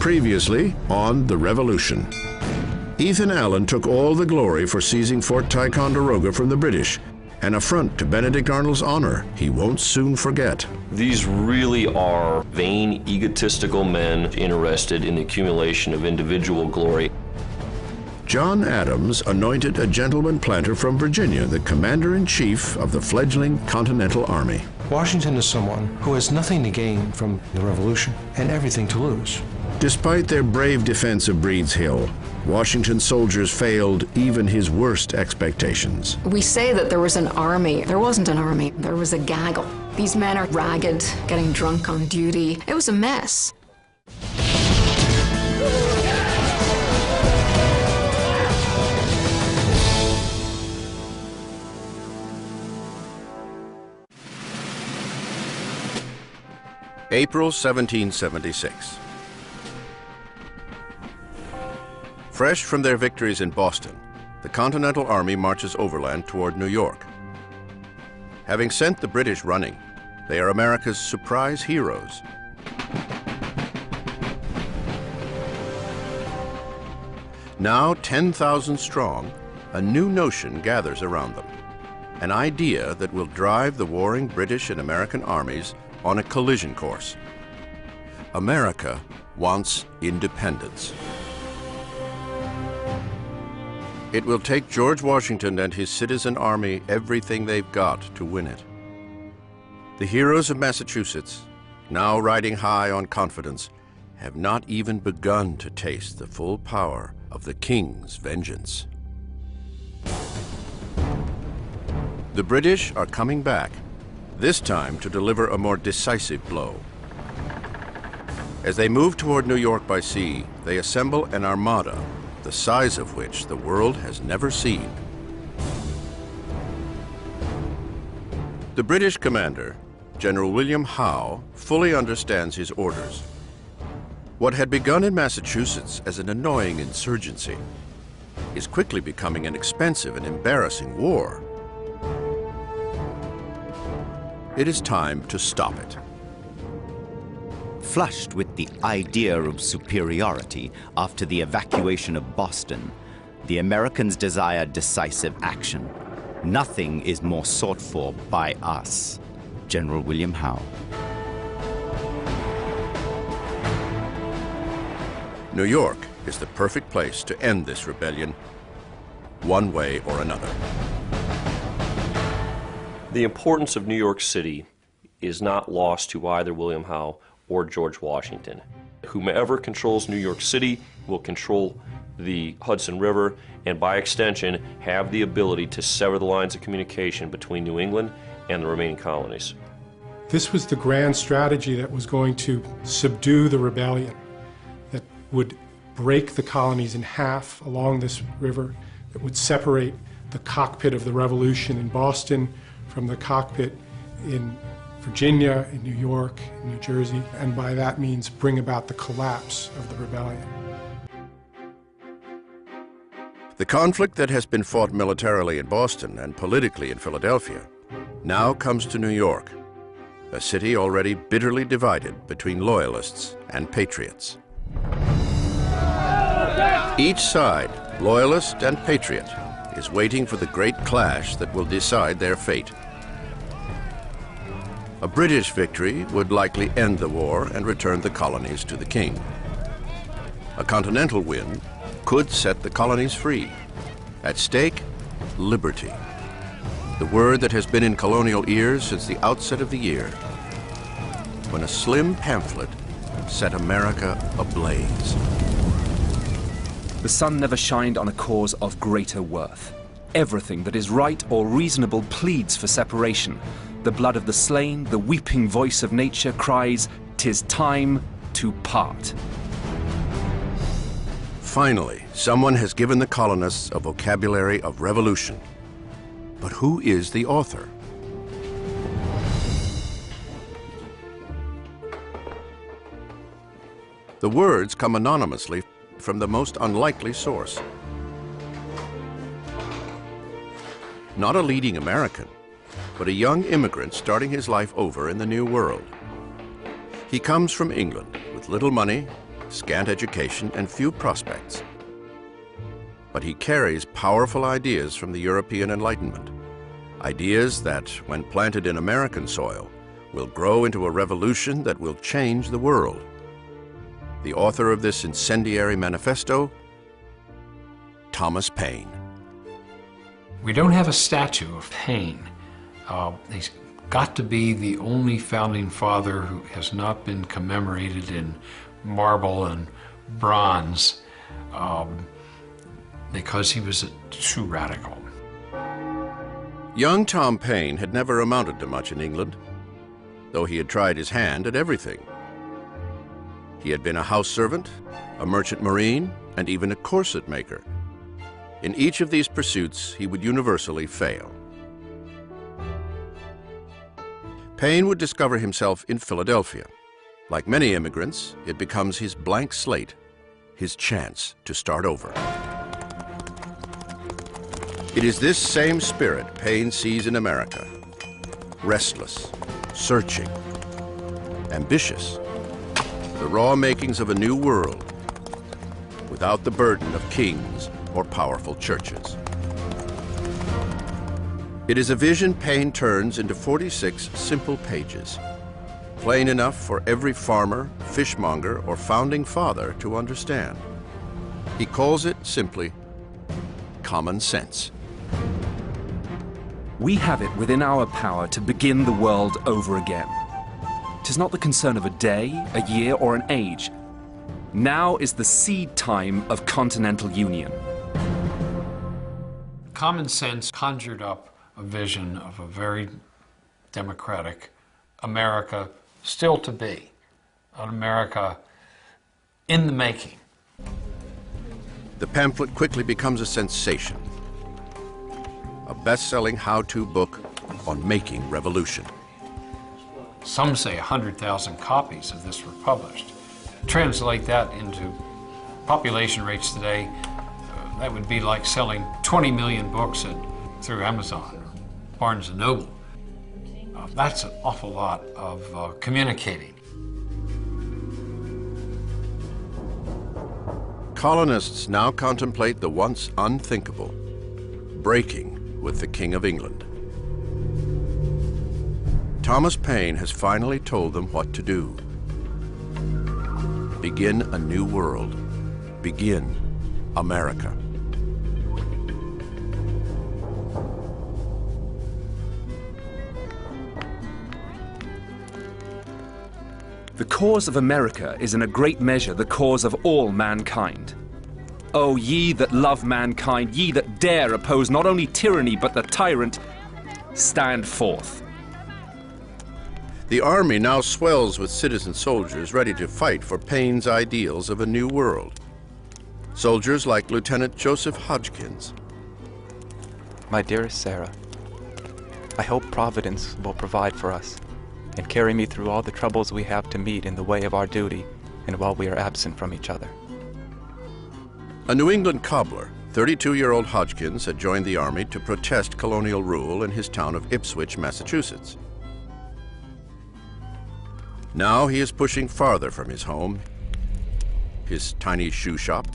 Previously on The Revolution. Ethan Allen took all the glory for seizing Fort Ticonderoga from the British, an affront to Benedict Arnold's honor he won't soon forget. These really are vain, egotistical men interested in the accumulation of individual glory. John Adams anointed a gentleman planter from Virginia the commander-in-chief of the fledgling Continental Army. Washington is someone who has nothing to gain from the Revolution and everything to lose. Despite their brave defense of Breed's Hill, Washington's soldiers failed even his worst expectations. We say that there was an army. There wasn't an army. There was a gaggle. These men are ragged, getting drunk on duty. It was a mess. April 1776. Fresh from their victories in Boston, the Continental Army marches overland toward New York. Having sent the British running, they are America's surprise heroes. Now 10,000 strong, a new notion gathers around them, an idea that will drive the warring British and American armies on a collision course. America wants independence. It will take George Washington and his citizen army everything they've got to win it. The heroes of Massachusetts, now riding high on confidence, have not even begun to taste the full power of the King's vengeance. The British are coming back, this time to deliver a more decisive blow. As they move toward New York by sea, they assemble an armada, the size of which the world has never seen. The British commander, General William Howe, fully understands his orders. What had begun in Massachusetts as an annoying insurgency is quickly becoming an expensive and embarrassing war. It is time to stop it. Flushed with the idea of superiority after the evacuation of Boston, the Americans desire decisive action. Nothing is more sought for by us. General William Howe. New York is the perfect place to end this rebellion, one way or another. The importance of New York City is not lost to either William Howe or George Washington. Whomever controls New York City will control the Hudson River and by extension have the ability to sever the lines of communication between New England and the remaining colonies. This was the grand strategy that was going to subdue the rebellion, that would break the colonies in half along this river, that would separate the cockpit of the Revolution in Boston from the cockpit in Virginia, in New York, in New Jersey, and by that means bring about the collapse of the rebellion. The conflict that has been fought militarily in Boston and politically in Philadelphia now comes to New York, a city already bitterly divided between loyalists and patriots. Each side, loyalist and patriot, is waiting for the great clash that will decide their fate. A British victory would likely end the war and return the colonies to the king. A continental win could set the colonies free. At stake, liberty. The word that has been in colonial ears since the outset of the year, when a slim pamphlet set America ablaze. The sun never shined on a cause of greater worth. Everything that is right or reasonable pleads for separation. The blood of the slain, the weeping voice of nature cries, "'Tis time to part." Finally, someone has given the colonists a vocabulary of revolution. But who is the author? The words come anonymously from the most unlikely source. Not a leading American, but a young immigrant starting his life over in the New World. He comes from England with little money, scant education, and few prospects. But he carries powerful ideas from the European Enlightenment, ideas that, when planted in American soil, will grow into a revolution that will change the world. The author of this incendiary manifesto, Thomas Paine. We don't have a statue of Paine. He's got to be the only founding father who has not been commemorated in marble and bronze because he was a true radical. Young Tom Paine had never amounted to much in England, though he had tried his hand at everything. He had been a house servant, a merchant marine, and even a corset maker. In each of these pursuits, he would universally fail. Paine would discover himself in Philadelphia. Like many immigrants, it becomes his blank slate, his chance to start over. It is this same spirit Paine sees in America. Restless, searching, ambitious, the raw makings of a new world, without the burden of kings or powerful churches. It is a vision Paine turns into 46 simple pages, plain enough for every farmer, fishmonger, or founding father to understand. He calls it simply common sense. We have it within our power to begin the world over again. 'Tis not the concern of a day, a year, or an age. Now is the seed time of continental union. Common Sense conjured up a vision of a very democratic America still to be, an America in the making. The pamphlet quickly becomes a sensation, a best-selling how-to book on making revolution. Some say 100,000 copies of this were published. Translate that into population rates today, that would be like selling 20 million books through Amazon or Barnes & Noble. That's an awful lot of communicating. Colonists now contemplate the once unthinkable, breaking with the King of England. Thomas Paine has finally told them what to do. Begin a new world. Begin America. The cause of America is in a great measure the cause of all mankind. O ye that love mankind, ye that dare oppose not only tyranny but the tyrant, stand forth. The army now swells with citizen soldiers ready to fight for Paine's ideals of a new world. Soldiers like Lieutenant Joseph Hodgkins. My dearest Sarah, I hope Providence will provide for us and carry me through all the troubles we have to meet in the way of our duty and while we are absent from each other. A New England cobbler, 32-year-old Hodgkins had joined the army to protest colonial rule in his town of Ipswich, Massachusetts. Now he is pushing farther from his home, his tiny shoe shop,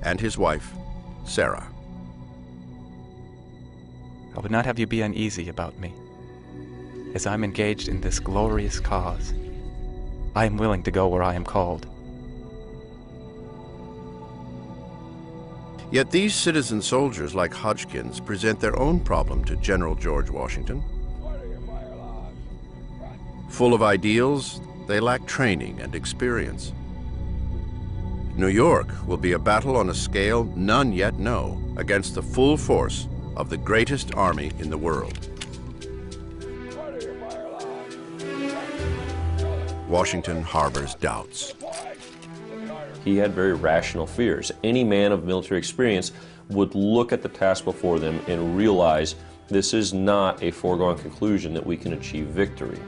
and his wife, Sarah. I would not have you be uneasy about me. As I'm engaged in this glorious cause, I am willing to go where I am called. Yet these citizen soldiers like Hodgkins present their own problem to General George Washington. Full of ideals, they lack training and experience. New York will be a battle on a scale none yet know against the full force of the greatest army in the world. Washington harbors doubts. He had very rational fears. Any man of military experience would look at the task before them and realize this is not a foregone conclusion that we can achieve victory.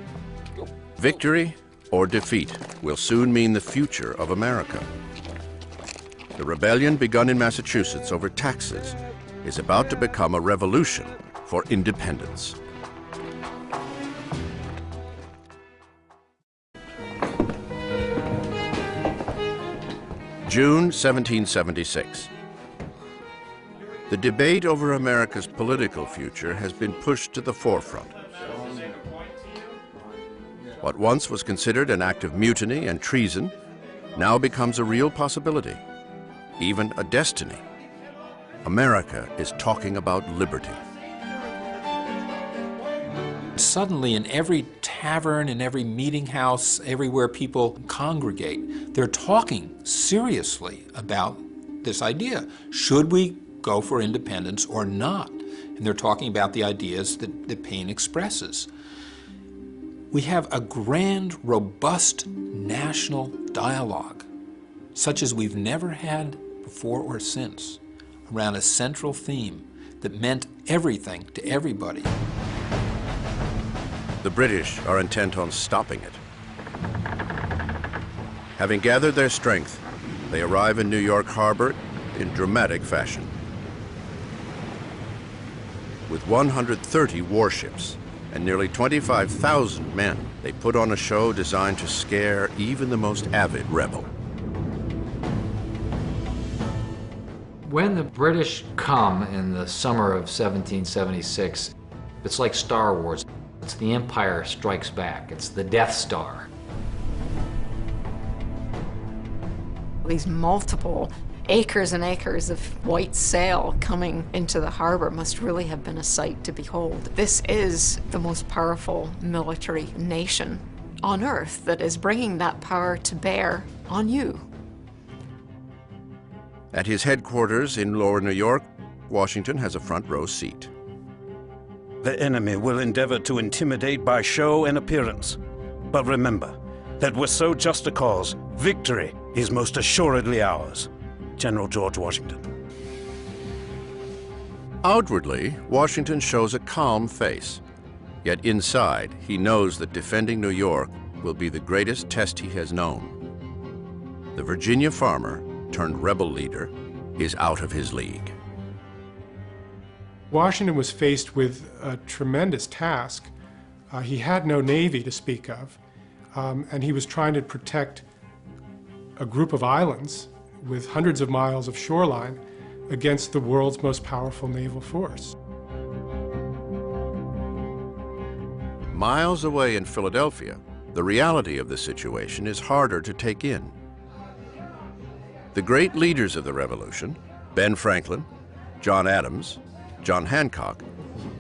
Victory or defeat will soon mean the future of America. The rebellion begun in Massachusetts over taxes is about to become a revolution for independence. June 1776. The debate over America's political future has been pushed to the forefront. What once was considered an act of mutiny and treason now becomes a real possibility, even a destiny. America is talking about liberty. Suddenly, in every tavern, in every meeting house, everywhere people congregate, they're talking seriously about this idea. Should we go for independence or not? And they're talking about the ideas that Paine expresses. We have a grand, robust national dialogue, such as we've never had before or since, around a central theme that meant everything to everybody. The British are intent on stopping it. Having gathered their strength, they arrive in New York Harbor in dramatic fashion. With 130 warships and nearly 25,000 men, they put on a show designed to scare even the most avid rebel. When the British come in the summer of 1776, it's like Star Wars. It's the Empire Strikes Back. It's the Death Star. These multiple acres and acres of white sail coming into the harbor must really have been a sight to behold. This is the most powerful military nation on earth that is bringing that power to bear on you. At his headquarters in Lower New York, Washington has a front row seat. The enemy will endeavor to intimidate by show and appearance. But remember that with so just a cause, victory is most assuredly ours. General George Washington. Outwardly, Washington shows a calm face. Yet inside, he knows that defending New York will be the greatest test he has known. The Virginia farmer, turned rebel leader, is out of his league. Washington was faced with a tremendous task. He had no navy to speak of, and he was trying to protect a group of islands with hundreds of miles of shoreline against the world's most powerful naval force. Miles away in Philadelphia, the reality of the situation is harder to take in. The great leaders of the Revolution, Ben Franklin, John Adams, John Hancock,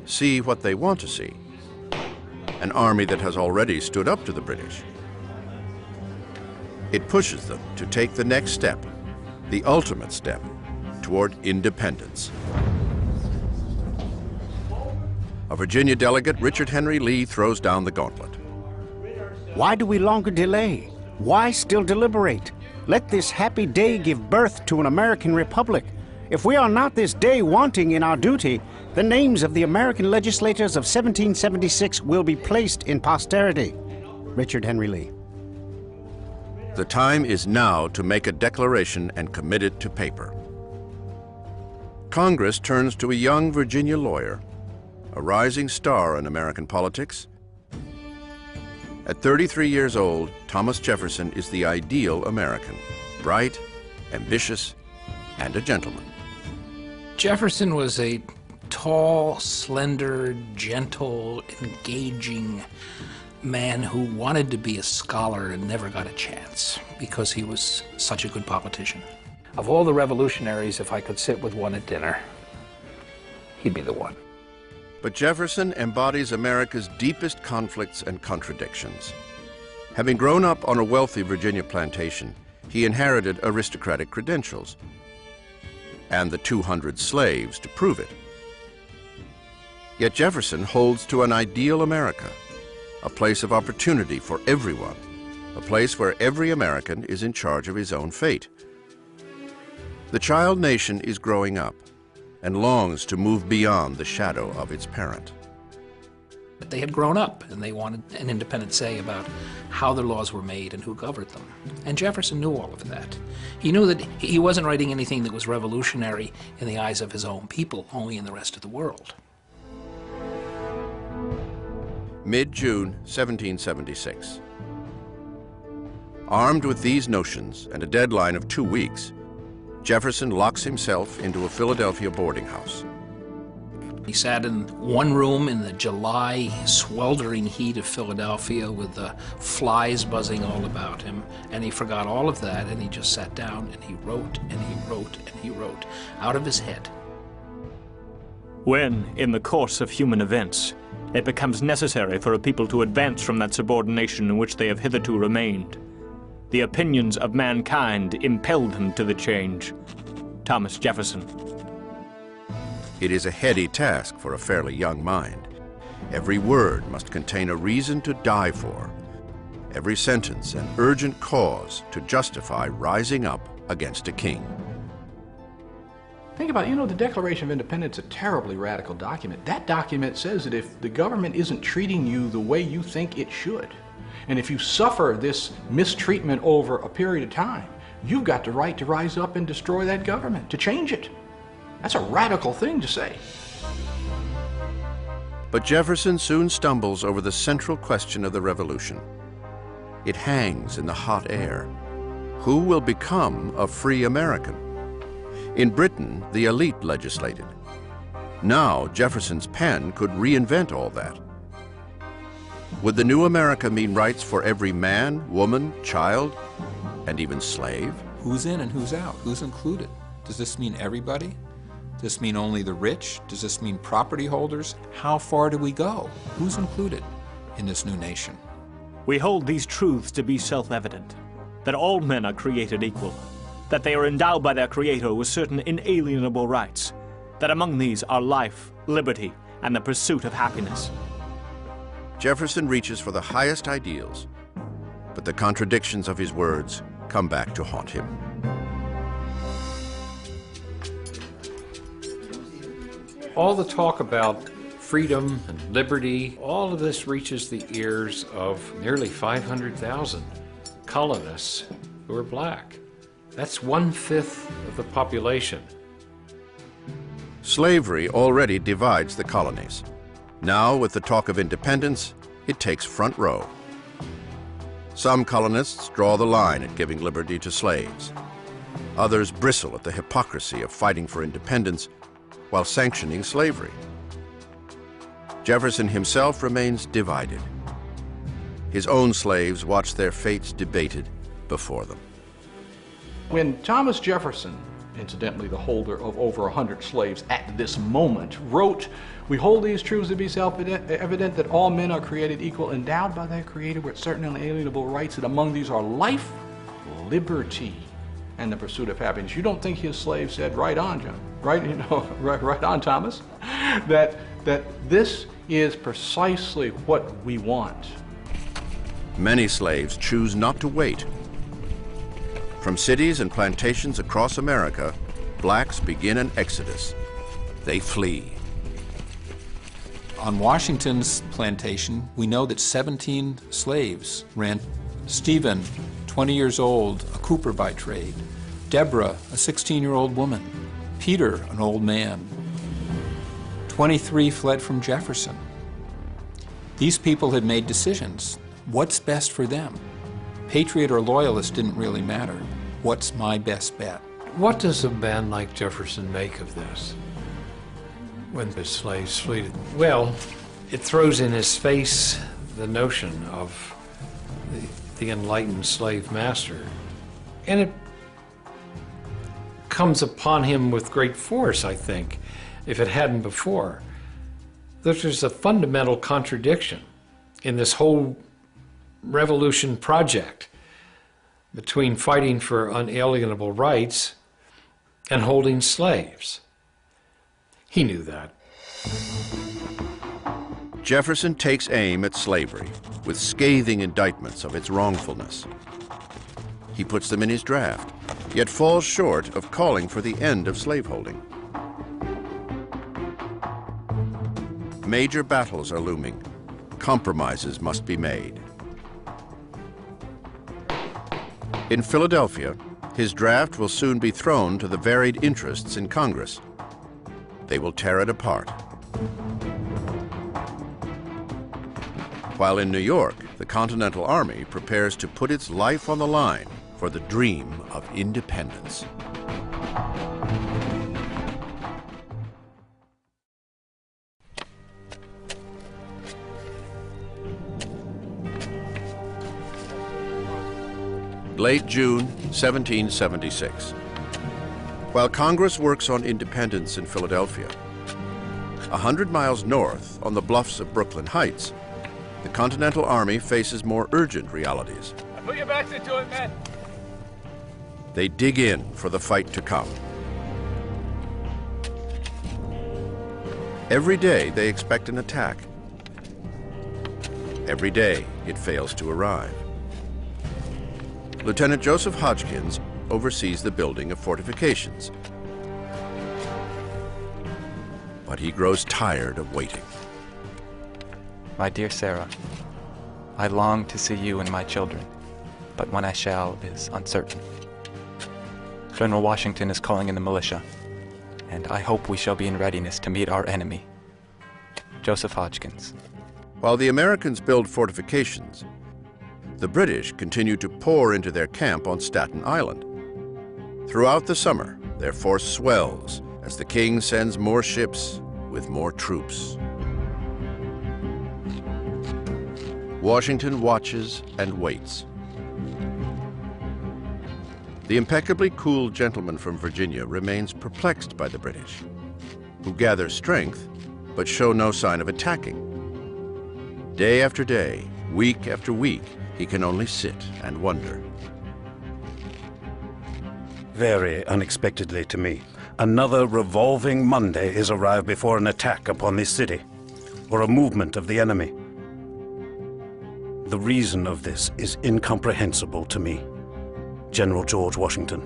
see what they want to see: an army that has already stood up to the British. It pushes them to take the next step, the ultimate step, toward independence. A Virginia delegate, Richard Henry Lee, throws down the gauntlet. Why do we longer delay? Why still deliberate? Let this happy day give birth to an American republic. If we are not this day wanting in our duty, the names of the American legislators of 1776 will be placed in posterity. Richard Henry Lee. The time is now to make a declaration and commit it to paper. Congress turns to a young Virginia lawyer, a rising star in American politics. At 33 years old, Thomas Jefferson is the ideal American, bright, ambitious, and a gentleman. Jefferson was a tall, slender, gentle, engaging man who wanted to be a scholar and never got a chance because he was such a good politician. Of all the revolutionaries, if I could sit with one at dinner, he'd be the one. But Jefferson embodies America's deepest conflicts and contradictions. Having grown up on a wealthy Virginia plantation, he inherited aristocratic credentials and the 200 slaves to prove it. Yet Jefferson holds to an ideal America, a place of opportunity for everyone, a place where every American is in charge of his own fate. The child nation is growing up and longs to move beyond the shadow of its parent. They had grown up and they wanted an independent say about how their laws were made and who governed them. And Jefferson knew all of that. He knew that he wasn't writing anything that was revolutionary in the eyes of his own people, only in the rest of the world. Mid-June 1776. Armed with these notions and a deadline of 2 weeks, Jefferson locks himself into a Philadelphia boarding house. He sat in one room in the July sweltering heat of Philadelphia with the flies buzzing all about him, and he forgot all of that, and he just sat down and he wrote and he wrote and he wrote out of his head. When, in the course of human events, it becomes necessary for a people to advance from that subordination in which they have hitherto remained, the opinions of mankind impel them to the change. Thomas Jefferson. It is a heady task for a fairly young mind. Every word must contain a reason to die for, every sentence an urgent cause to justify rising up against a king. Think about it, the Declaration of Independence is a terribly radical document. That document says that if the government isn't treating you the way you think it should, and if you suffer this mistreatment over a period of time, you've got the right to rise up and destroy that government, to change it. That's a radical thing to say. But Jefferson soon stumbles over the central question of the Revolution. It hangs in the hot air. Who will become a free American? In Britain, the elite legislated. Now, Jefferson's pen could reinvent all that. Would the new America mean rights for every man, woman, child, and even slave? Who's in and who's out? Who's included? Does this mean everybody? Does this mean only the rich? Does this mean property holders? How far do we go? Who's included in this new nation? We hold these truths to be self-evident, that all men are created equal, that they are endowed by their Creator with certain inalienable rights, that among these are life, liberty, and the pursuit of happiness. Jefferson reaches for the highest ideals, but the contradictions of his words come back to haunt him. All the talk about freedom and liberty, all of this reaches the ears of nearly 500,000 colonists who are black. That's 1/5 of the population. Slavery already divides the colonies. Now, with the talk of independence, it takes front row. Some colonists draw the line at giving liberty to slaves. Others bristle at the hypocrisy of fighting for independence while sanctioning slavery. Jefferson himself remains divided. His own slaves watch their fates debated before them. When Thomas Jefferson, incidentally the holder of over 100 slaves at this moment, wrote, "We hold these truths to be self-evident that all men are created equal, endowed by their Creator with certain unalienable rights, that among these are life, liberty, and the pursuit of happiness." You don't think his slave said, "Right on, John, right, right on, Thomas," that this is precisely what we want. Many slaves choose not to wait. From cities and plantations across America, blacks begin an exodus. They flee. On Washington's plantation, we know that 17 slaves ran. Stephen, 20 years old, a cooper by trade. Deborah, a 16-year-old woman. Peter, an old man. 23 fled from Jefferson. These people had made decisions. What's best for them? Patriot or loyalist didn't really matter. What's my best bet? What does a man like Jefferson make of this when the slaves flee? Well, it throws in his face the notion of the enlightened slave master, and it comes upon him with great force, I think, if it hadn't before. There's a fundamental contradiction in this whole revolution project between fighting for unalienable rights and holding slaves. He knew that. Jefferson takes aim at slavery with scathing indictments of its wrongfulness. He puts them in his draft, yet falls short of calling for the end of slaveholding. Major battles are looming. Compromises must be made. In Philadelphia, his draft will soon be thrown to the varied interests in Congress. They will tear it apart. While in New York, the Continental Army prepares to put its life on the line for the dream of independence. Late June 1776. While Congress works on independence in Philadelphia, 100 miles north on the bluffs of Brooklyn Heights, the Continental Army faces more urgent realities. Put your backs into it, men. They dig in for the fight to come. Every day they expect an attack. Every day it fails to arrive. Lieutenant Joseph Hodgkins oversees the building of fortifications. But he grows tired of waiting. My dear Sarah, I long to see you and my children, but when I shall is uncertain. General Washington is calling in the militia, and I hope we shall be in readiness to meet our enemy. Joseph Hodgkins. While the Americans build fortifications, the British continue to pour into their camp on Staten Island. Throughout the summer, their force swells as the king sends more ships with more troops. Washington watches and waits. The impeccably cool gentleman from Virginia remains perplexed by the British, who gather strength but show no sign of attacking. Day after day, week after week, he can only sit and wonder. Very unexpectedly to me, another revolving Monday is arrived before an attack upon this city, or a movement of the enemy. The reason of this is incomprehensible to me. General George Washington.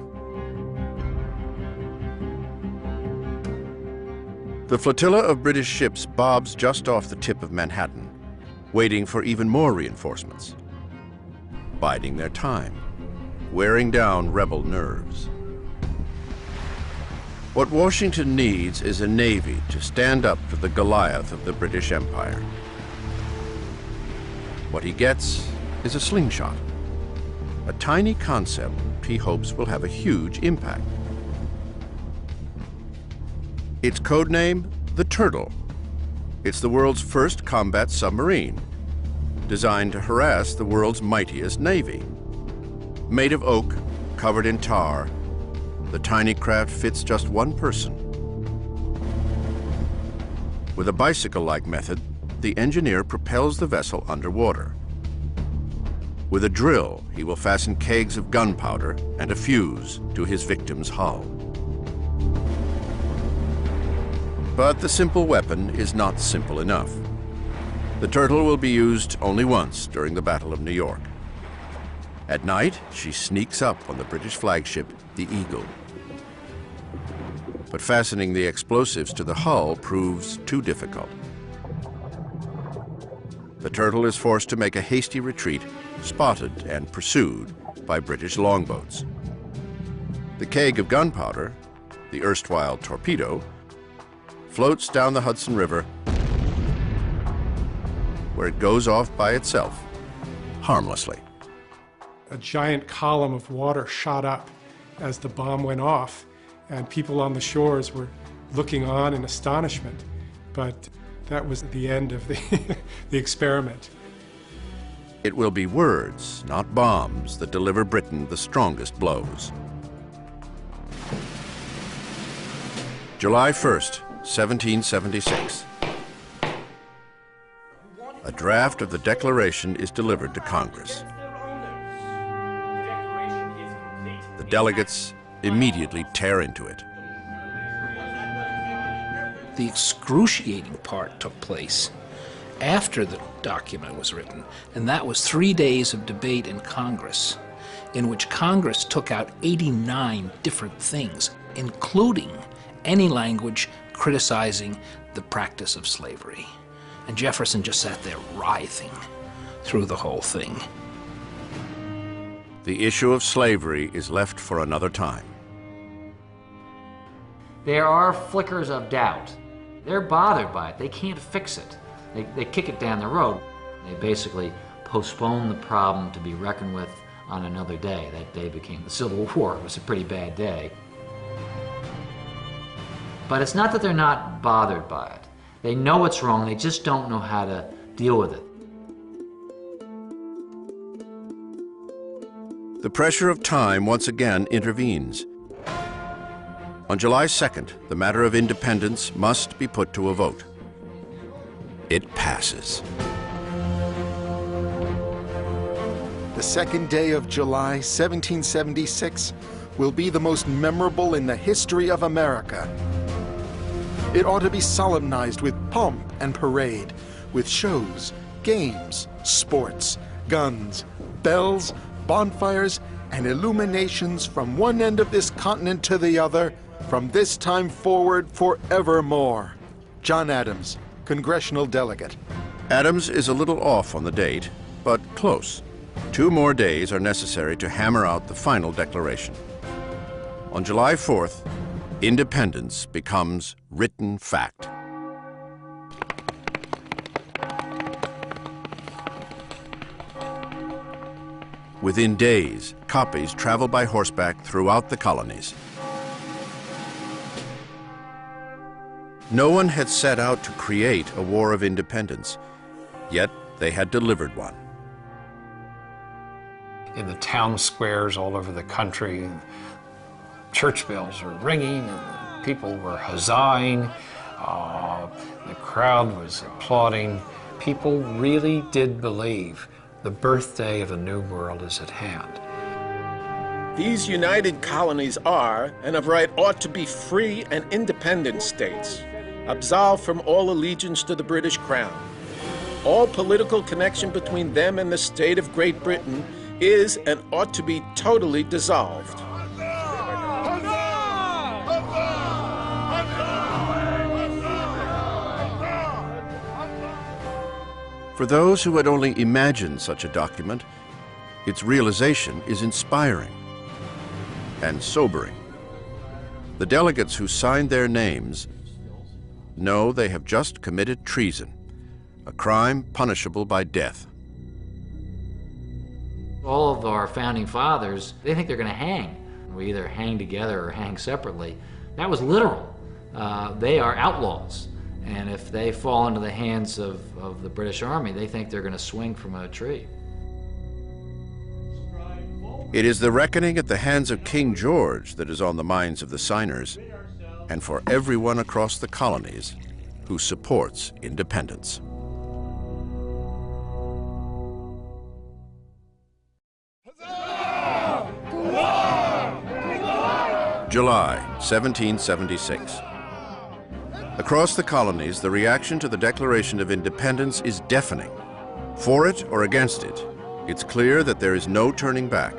The flotilla of British ships bobs just off the tip of Manhattan, waiting for even more reinforcements, biding their time, wearing down rebel nerves. What Washington needs is a navy to stand up to the Goliath of the British Empire. What he gets is a slingshot, a tiny concept he hopes will have a huge impact. Its codename, the Turtle. It's the world's first combat submarine, designed to harass the world's mightiest navy. Made of oak, covered in tar, the tiny craft fits just one person. With a bicycle-like method, the engineer propels the vessel underwater. With a drill, he will fasten kegs of gunpowder and a fuse to his victim's hull. But the simple weapon is not simple enough. The Turtle will be used only once during the Battle of New York. At night, she sneaks up on the British flagship, the Eagle. But fastening the explosives to the hull proves too difficult. The Turtle is forced to make a hasty retreat, spotted and pursued by British longboats. The keg of gunpowder, the erstwhile torpedo, floats down the Hudson River, where it goes off by itself, harmlessly. A giant column of water shot up as the bomb went off, and people on the shores were looking on in astonishment. But that was the end of the experiment. It will be words, not bombs, that deliver Britain the strongest blows. July 1st, 1776. A draft of the Declaration is delivered to Congress. The delegates immediately tear into it. The excruciating part took place after the document was written, and that was 3 days of debate in Congress, in which Congress took out 89 different things, including any language criticizing the practice of slavery. And Jefferson just sat there writhing through the whole thing. The issue of slavery is left for another time. There are flickers of doubt. They're bothered by it. They can't fix it. They kick it down the road. They basically postpone the problem to be reckoned with on another day. That day became the Civil War. It was a pretty bad day. But it's not that they're not bothered by it. They know it's wrong, they just don't know how to deal with it. The pressure of time once again intervenes. On July 2nd, the matter of independence must be put to a vote. It passes. The second day of July, 1776, will be the most memorable in the history of America. It ought to be solemnized with pomp and parade, with shows, games, sports, guns, bells, bonfires, and illuminations from one end of this continent to the other, from this time forward forevermore. John Adams, Congressional Delegate. Adams is a little off on the date, but close. 2 more days are necessary to hammer out the final declaration. On July 4th, independence becomes written fact. Within days, copies travel by horseback throughout the colonies. No one had set out to create a war of independence, yet they had delivered one. In the town squares all over the country, church bells were ringing and people were huzzahing. The crowd was applauding. People really did believe the birthday of a new world is at hand. These united colonies are, and of right ought to be, free and independent states, absolved from all allegiance to the British Crown. All political connection between them and the state of Great Britain is and ought to be totally dissolved. For those who had only imagined such a document, its realization is inspiring and sobering. The delegates who signed their names know they have just committed treason, a crime punishable by death. All of our founding fathers, they think they're going to hang. We either hang together or hang separately. That was literal. They are outlaws. And if they fall into the hands of the British Army, they think they're going to swing from a tree. It is the reckoning at the hands of King George that is on the minds of the signers, and for everyone across the colonies who supports independence. July 1776. Across the colonies, the reaction to the Declaration of Independence is deafening. For it or against it, it's clear that there is no turning back.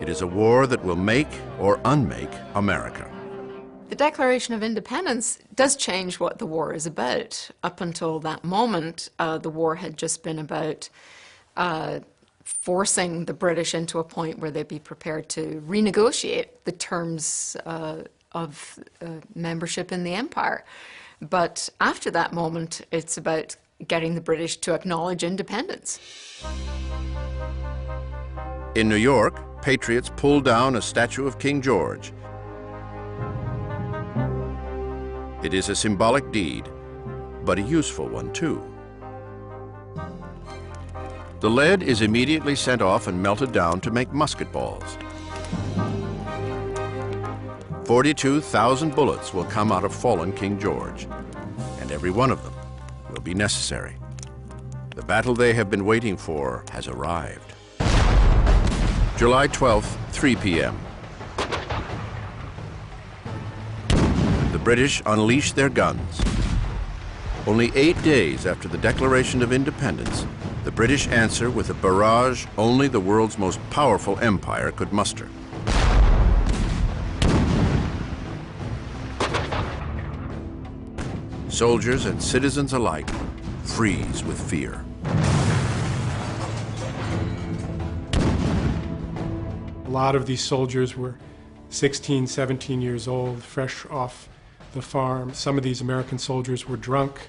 It is a war that will make or unmake America. The Declaration of Independence does change what the war is about. Up until that moment, the war had just been about forcing the British into a point where they'd be prepared to renegotiate the terms of membership in the empire. But after that moment, it's about getting the British to acknowledge independence. In New York, patriots pulled down a statue of King George. It is a symbolic deed, but a useful one too. The lead is immediately sent off and melted down to make musket balls. 42,000 bullets will come out of fallen King George, and every one of them will be necessary. The battle they have been waiting for has arrived. July 12th, 3 p.m. The British unleash their guns. Only 8 days after the Declaration of Independence, the British answer with a barrage only the world's most powerful empire could muster. Soldiers and citizens alike freeze with fear. A lot of these soldiers were 16, 17 years old, fresh off the farm. Some of these American soldiers were drunk.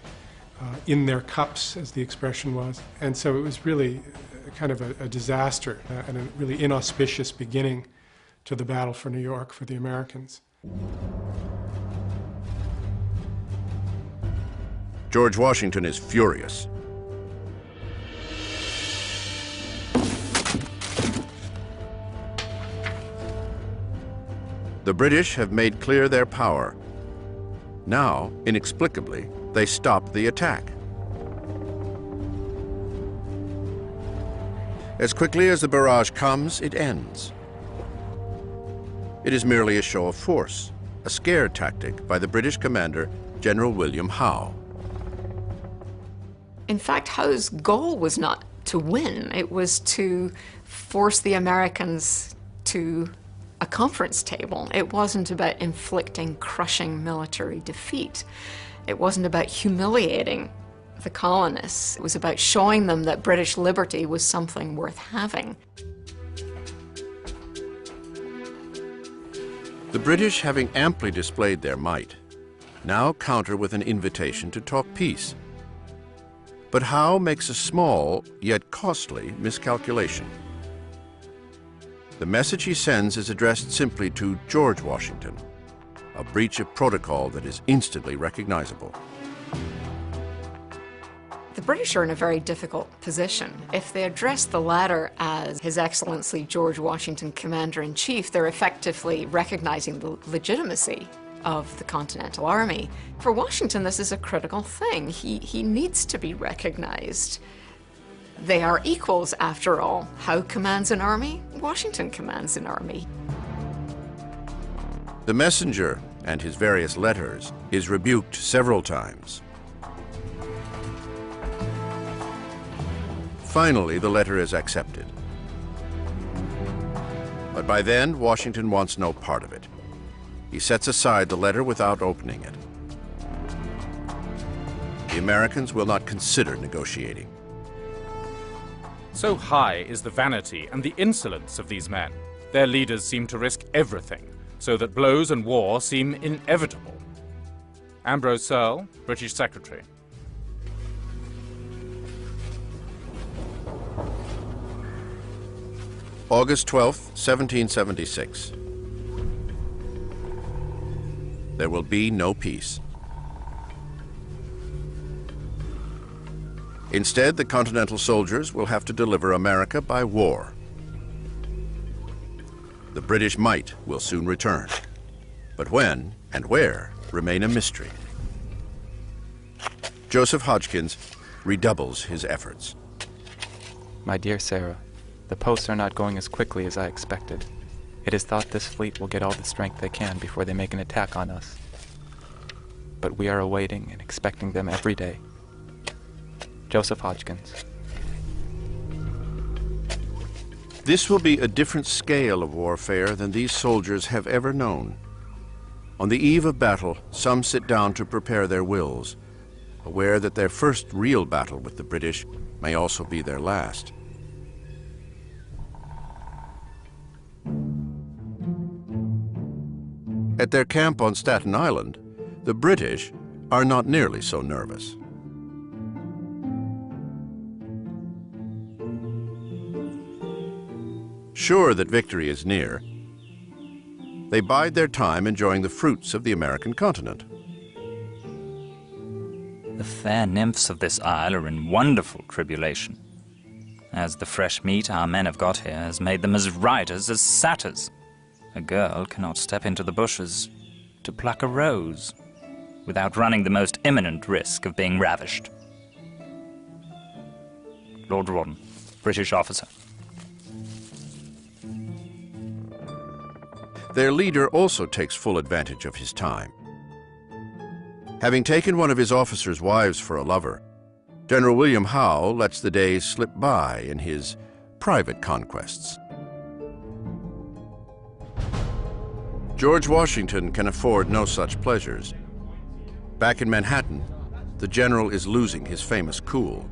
in their cups, as the expression was. And so it was really kind of a disaster and a really inauspicious beginning to the battle for New York for the Americans. George Washington is furious. The British have made clear their power. Now, inexplicably, they stop the attack. As quickly as the barrage comes, it ends. It is merely a show of force, a scare tactic by the British commander, General William Howe. In fact, Howe's goal was not to win. It was to force the Americans to a conference table. It wasn't about inflicting crushing military defeat. It wasn't about humiliating the colonists. It was about showing them that British liberty was something worth having. The British, having amply displayed their might, now counter with an invitation to talk peace. But Howe makes a small, yet costly, miscalculation. The message he sends is addressed simply to George Washington, a breach of protocol that is instantly recognizable. The British are in a very difficult position. If they address the latter as His Excellency George Washington, Commander-in-Chief, they're effectively recognizing the legitimacy of the Continental Army. For Washington, this is a critical thing. He needs to be recognized. They are equals, after all. Howe commands an army, Washington commands an army. The messenger and his various letters is rebuked several times. Finally, the letter is accepted. But by then, Washington wants no part of it. He sets aside the letter without opening it. The Americans will not consider negotiating. So high is the vanity and the insolence of these men. Their leaders seem to risk everything, so that blows and war seem inevitable. Ambrose Searle, British Secretary. August 12, 1776. There will be no peace. Instead, the Continental soldiers will have to deliver America by war. The British might will soon return, but when and where remain a mystery. Joseph Hodgkins redoubles his efforts. My dear Sarah, the posts are not going as quickly as I expected. It is thought this fleet will get all the strength they can before they make an attack on us. But we are awaiting and expecting them every day. Joseph Hodgkins. This will be a different scale of warfare than these soldiers have ever known. On the eve of battle, some sit down to prepare their wills, aware that their first real battle with the British may also be their last. At their camp on Staten Island, the British are not nearly so nervous. Sure that victory is near, they bide their time enjoying the fruits of the American continent. The fair nymphs of this isle are in wonderful tribulation, as the fresh meat our men have got here has made them as riders as satyrs. A girl cannot step into the bushes to pluck a rose without running the most imminent risk of being ravished. Lord Rawdon, British officer. Their leader also takes full advantage of his time. Having taken one of his officers' wives for a lover, General William Howe lets the days slip by in his private conquests. George Washington can afford no such pleasures. Back in Manhattan, the general is losing his famous cool.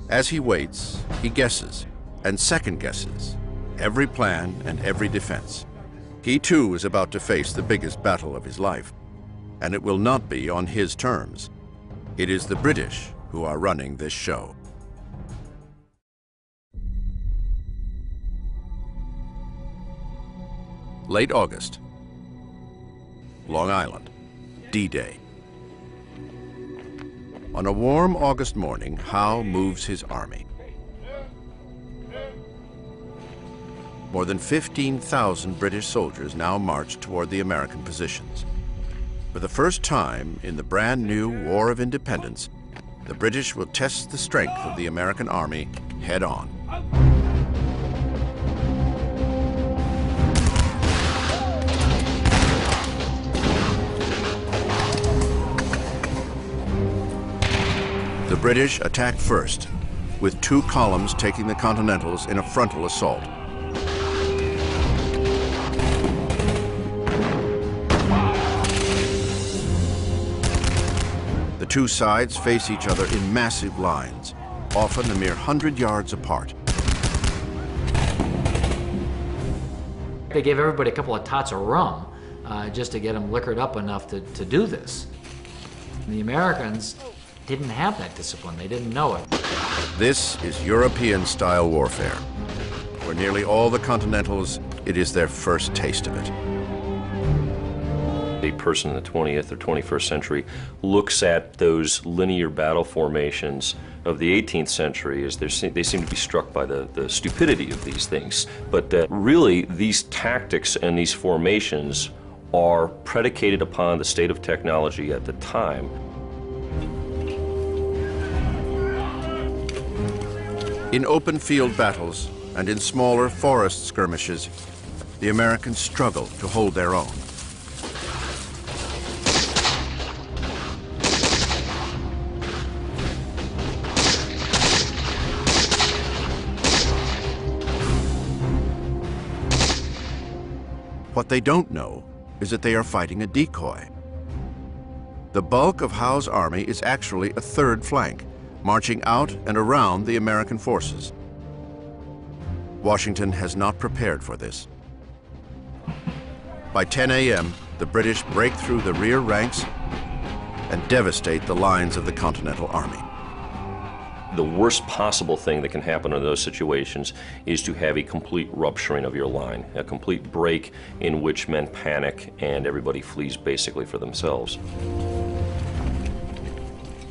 As he waits, he guesses and second guesses every plan and every defense. He too is about to face the biggest battle of his life, and it will not be on his terms. It is the British who are running this show. Late August, Long Island, D-Day. On a warm August morning, Howe moves his army. More than 15,000 British soldiers now march toward the American positions. For the first time in the brand new War of Independence, the British will test the strength of the American army head on. The British attack first, with 2 columns taking the Continentals in a frontal assault. The 2 sides face each other in massive lines, often a mere 100 yards apart. They gave everybody a couple of tots of rum just to get them liquored up enough to do this. And the Americans didn't have that discipline. They didn't know it. This is European-style warfare. For nearly all the Continentals, it is their first taste of it. A person in the 20th or 21st century looks at those linear battle formations of the 18th century as they seem to be struck by the stupidity of these things. But really, these tactics and these formations are predicated upon the state of technology at the time. In open field battles and in smaller forest skirmishes, the Americans struggle to hold their own. What they don't know is that they are fighting a decoy. The bulk of Howe's army is actually a third flank, marching out and around the American forces. Washington has not prepared for this. By 10 a.m., the British break through the rear ranks and devastate the lines of the Continental Army. The worst possible thing that can happen in those situations is to have a complete rupturing of your line, a complete break in which men panic and everybody flees basically for themselves.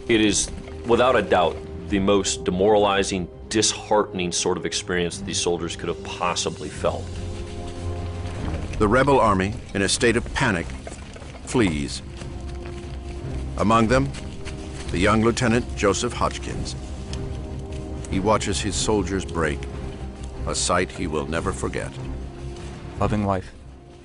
It is, without a doubt, the most demoralizing, disheartening sort of experience that these soldiers could have possibly felt. The rebel army, in a state of panic, flees. Among them, the young Lieutenant Joseph Hodgkins. He watches his soldiers break, a sight he will never forget. Loving wife,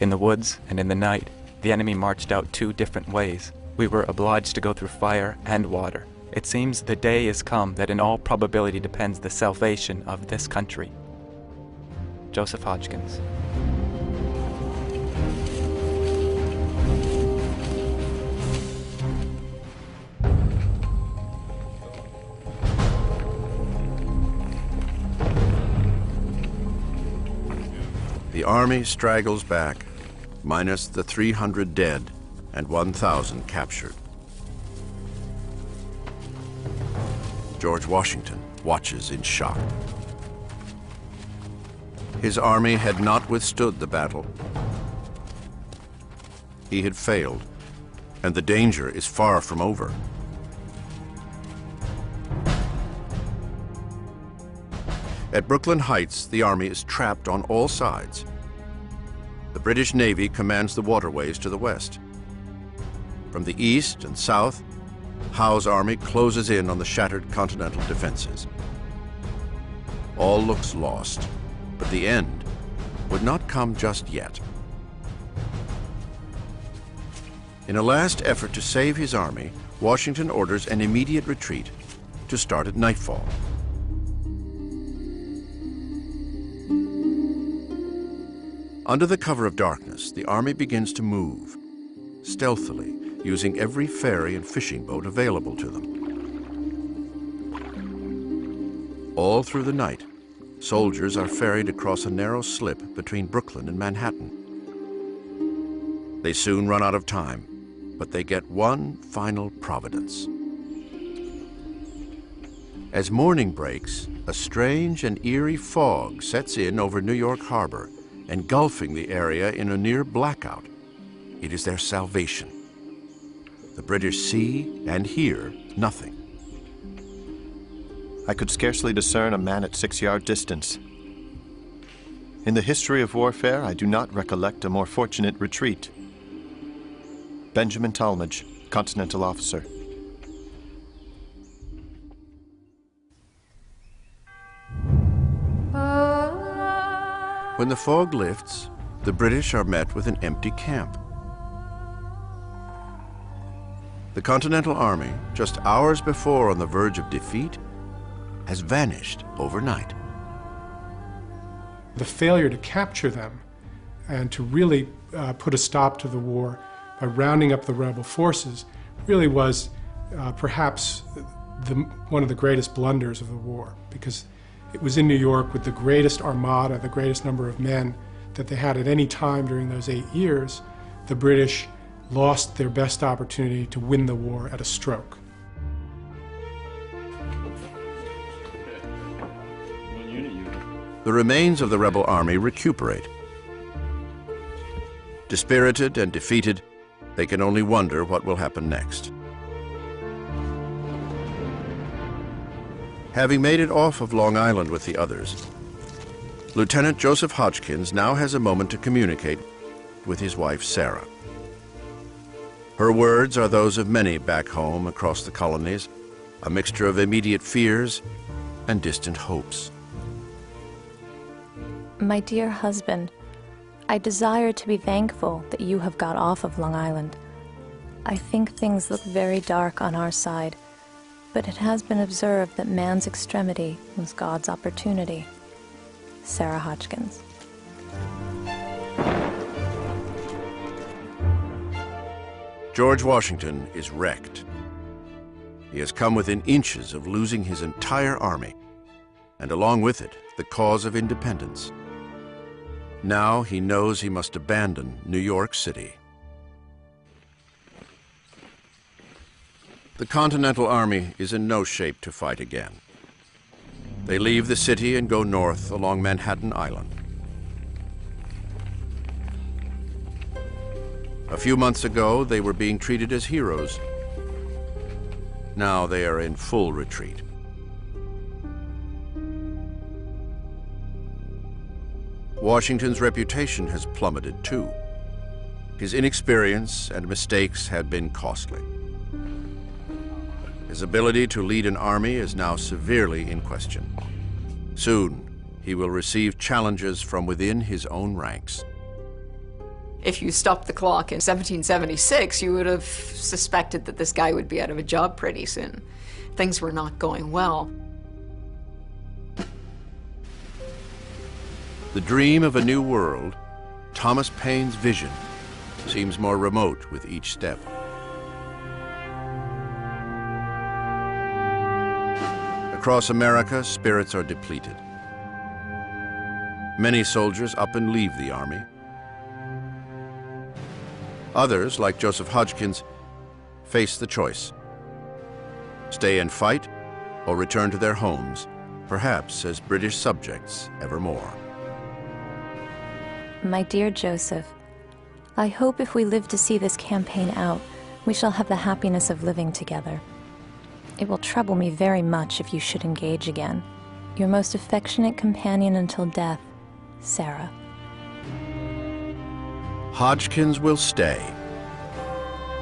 in the woods and in the night, the enemy marched out 2 different ways. We were obliged to go through fire and water. It seems the day is come that in all probability depends the salvation of this country. Joseph Hodgkins. The army straggles back, minus the 300 dead and 1,000 captured. George Washington watches in shock. His army had not withstood the battle. He had failed, and the danger is far from over. At Brooklyn Heights, the army is trapped on all sides. The British Navy commands the waterways to the west. From the east and south, Howe's army closes in on the shattered Continental defenses. All looks lost, but the end would not come just yet. In a last effort to save his army, Washington orders an immediate retreat to start at nightfall. Under the cover of darkness, the army begins to move, stealthily, using every ferry and fishing boat available to them. All through the night, soldiers are ferried across a narrow slip between Brooklyn and Manhattan. They soon run out of time, but they get one final providence. As morning breaks, a strange and eerie fog sets in over New York Harbor, engulfing the area in a near blackout. It is their salvation. The British see and hear nothing. I could scarcely discern a man at 6-yard distance. In the history of warfare, I do not recollect a more fortunate retreat. Benjamin Talmadge, Continental officer. When the fog lifts, the British are met with an empty camp. The Continental Army, just hours before on the verge of defeat, has vanished overnight. The failure to capture them and to really put a stop to the war by rounding up the rebel forces really was perhaps one of the greatest blunders of the war, because it was in New York with the greatest armada, the greatest number of men that they had at any time during those 8 years. The British lost their best opportunity to win the war at a stroke. The remains of the rebel army recuperate. Dispirited and defeated, they can only wonder what will happen next. Having made it off of Long Island with the others, Lieutenant Joseph Hodgkins now has a moment to communicate with his wife, Sarah. Her words are those of many back home across the colonies, a mixture of immediate fears and distant hopes. My dear husband, I desire to be thankful that you have got off of Long Island. I think things look very dark on our side, but it has been observed that man's extremity was God's opportunity. Sarah Hodgkins. George Washington is wrecked. He has come within inches of losing his entire army, and along with it, the cause of independence. Now he knows he must abandon New York City. The Continental Army is in no shape to fight again. They leave the city and go north along Manhattan Island. A few months ago, they were being treated as heroes. Now they are in full retreat. Washington's reputation has plummeted too. His inexperience and mistakes had been costly. His ability to lead an army is now severely in question. Soon, he will receive challenges from within his own ranks. If you stopped the clock in 1776, you would have suspected that this guy would be out of a job pretty soon. Things were not going well. The dream of a new world, Thomas Paine's vision, seems more remote with each step. Across America, spirits are depleted. Many soldiers up and leave the army. Others, like Joseph Hodgkins, face the choice: stay and fight, or return to their homes, perhaps as British subjects evermore. My dear Joseph, I hope if we live to see this campaign out, we shall have the happiness of living together. It will trouble me very much if you should engage again. Your most affectionate companion until death, Sarah. Hodgkins will stay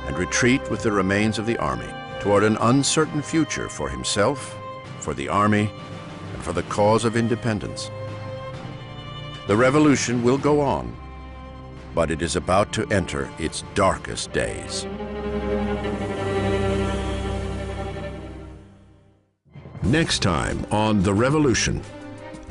and retreat with the remains of the army toward an uncertain future for himself, for the army, and for the cause of independence. The revolution will go on, but it is about to enter its darkest days. Next time on The Revolution,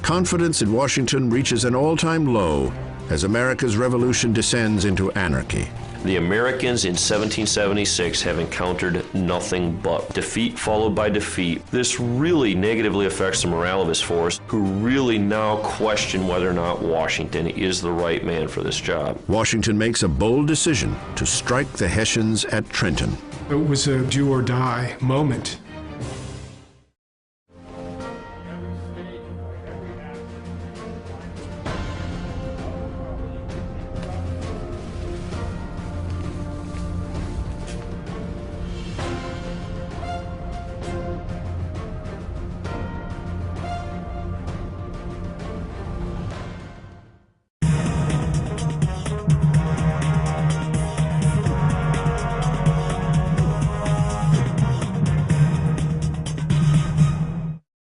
confidence in Washington reaches an all-time low as America's revolution descends into anarchy. The Americans in 1776 have encountered nothing but defeat followed by defeat. This really negatively affects the morale of his force, who really now question whether or not Washington is the right man for this job. Washington makes a bold decision to strike the Hessians at Trenton. It was a do or die moment